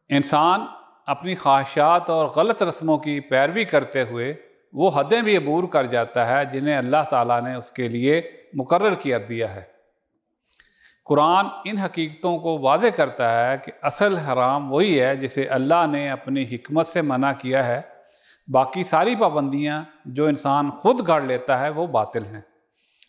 انسان اپنی خواہشات اور غلط رسموں کی پیروی کرتے ہوئے وہ حدیں بھی عبور کر جاتا ہے جنہیں اللہ تعالیٰ نے اس کے لیے مقرر کیا دیا ہے۔ قرآن ان حقیقتوں کو واضح کرتا ہے کہ اصل حرام وہی ہے جسے اللہ نے اپنی حکمت سے منع کیا ہے، باقی ساری پابندیاں جو انسان خود گھڑ لیتا ہے وہ باطل ہیں۔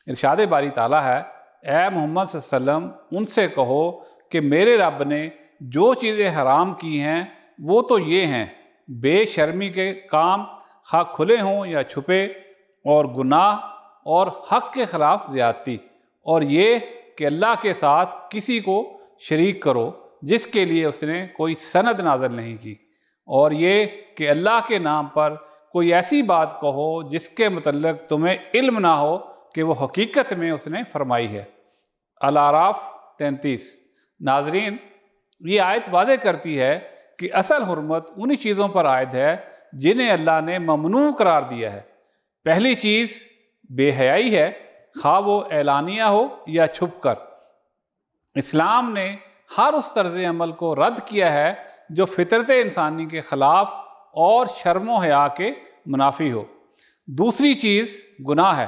ارشاد باری تعالیٰ ہے، اے محمد صلی اللہ علیہ وسلم ان سے کہو کہ میرے رب نے جو چیزیں حرام کی ہیں وہ تو یہ ہیں: بے شرمی کے کام خواہ کھلے ہوں یا چھپے، اور گناہ اور حق کے خلاف زیادتی، اور یہ کہ اللہ کے ساتھ کسی کو شریک کرو جس کے لیے اس نے کوئی سند نازل نہیں کی، اور یہ کہ اللہ کے نام پر کوئی ایسی بات کہو جس کے متعلق تمہیں علم نہ ہو کہ وہ حقیقت میں اس نے فرمائی ہے۔ الاعراف 33۔ ناظرین، یہ آیت واضح کرتی ہے کہ اصل حرمت انہی چیزوں پر عائد ہے جنہیں اللہ نے ممنوع قرار دیا ہے۔ پہلی چیز بے حیائی ہے، خواہ وہ اعلانیہ ہو یا چھپ کر۔ اسلام نے ہر اس طرز عمل کو رد کیا ہے جو فطرت انسانی کے خلاف اور شرم و حیا کے منافی ہو۔ دوسری چیز گناہ ہے۔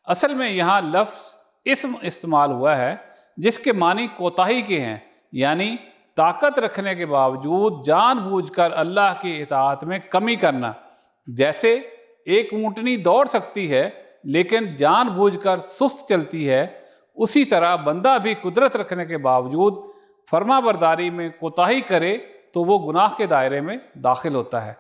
اصل میں یہاں لفظ اسم استعمال ہوا ہے جس کے معنی کوتاہی کے ہیں، یعنی طاقت رکھنے کے باوجود جان بوجھ کر اللہ کی اطاعت میں کمی کرنا۔ جیسے ایک اونٹنی دوڑ سکتی ہے لیکن جان بوجھ کر سست چلتی ہے، اسی طرح بندہ بھی قدرت رکھنے کے باوجود فرما برداری میں کوتاہی کرے تو وہ گناہ کے دائرے میں داخل ہوتا ہے۔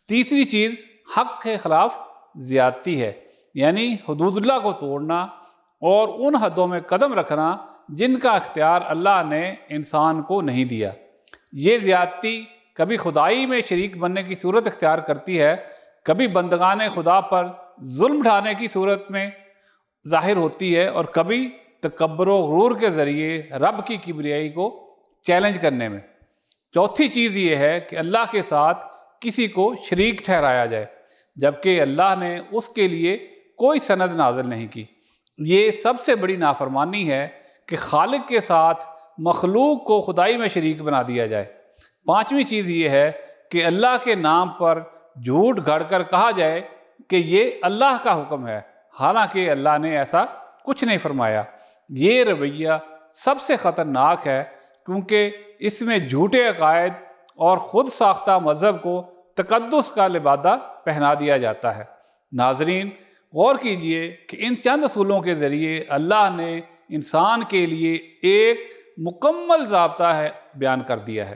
تیسری چیز حق کے خلاف زیادتی ہے، یعنی حدود اللہ کو توڑنا اور ان حدوں میں قدم رکھنا جن کا اختیار اللہ نے انسان کو نہیں دیا۔ یہ زیادتی کبھی خدائی میں شریک بننے کی صورت اختیار کرتی ہے، کبھی بندگان خدا پر ظلم ڈھانے کی صورت میں ظاہر ہوتی ہے، اور کبھی تکبر و غرور کے ذریعے رب کی کبریائی کو چیلنج کرنے میں۔ چوتھی چیز یہ ہے کہ اللہ کے ساتھ کسی کو شریک ٹھہرایا جائے جبکہ اللہ نے اس کے لیے کوئی سند نازل نہیں کی۔ یہ سب سے بڑی نافرمانی ہے کہ خالق کے ساتھ مخلوق کو خدائی میں شریک بنا دیا جائے۔ پانچویں چیز یہ ہے کہ اللہ کے نام پر جھوٹ گھڑ کر کہا جائے کہ یہ اللہ کا حکم ہے، حالانکہ اللہ نے ایسا کچھ نہیں فرمایا۔ یہ رویہ سب سے خطرناک ہے کیونکہ اس میں جھوٹے عقائد اور خود ساختہ مذہب کو تقدس کا لبادہ پہنا دیا جاتا ہے۔ ناظرین، غور کیجئے کہ ان چند اصولوں کے ذریعے اللہ نے انسان کے لیے ایک مکمل ضابطہ بیان کر دیا ہے۔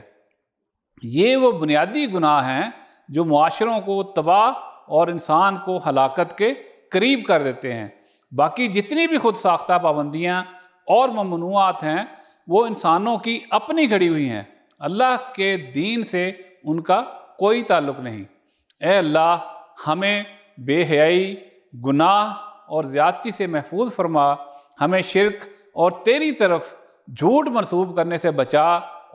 یہ وہ بنیادی گناہ ہیں جو معاشروں کو تباہ اور انسان کو ہلاکت کے قریب کر دیتے ہیں۔ باقی جتنی بھی خود ساختہ پابندیاں اور ممنوعات ہیں وہ انسانوں کی اپنی گھڑی ہوئی ہیں، اللہ کے دین سے ان کا کوئی تعلق نہیں۔ اے اللہ، ہمیں بے حیائی، گناہ اور زیادتی سے محفوظ فرما، ہمیں شرک اور تیری طرف جھوٹ منسوب کرنے سے بچا،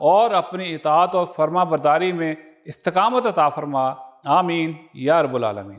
اور اپنی اطاعت اور فرما برداری میں استقامت عطا فرما۔ آمین یا رب العالمین۔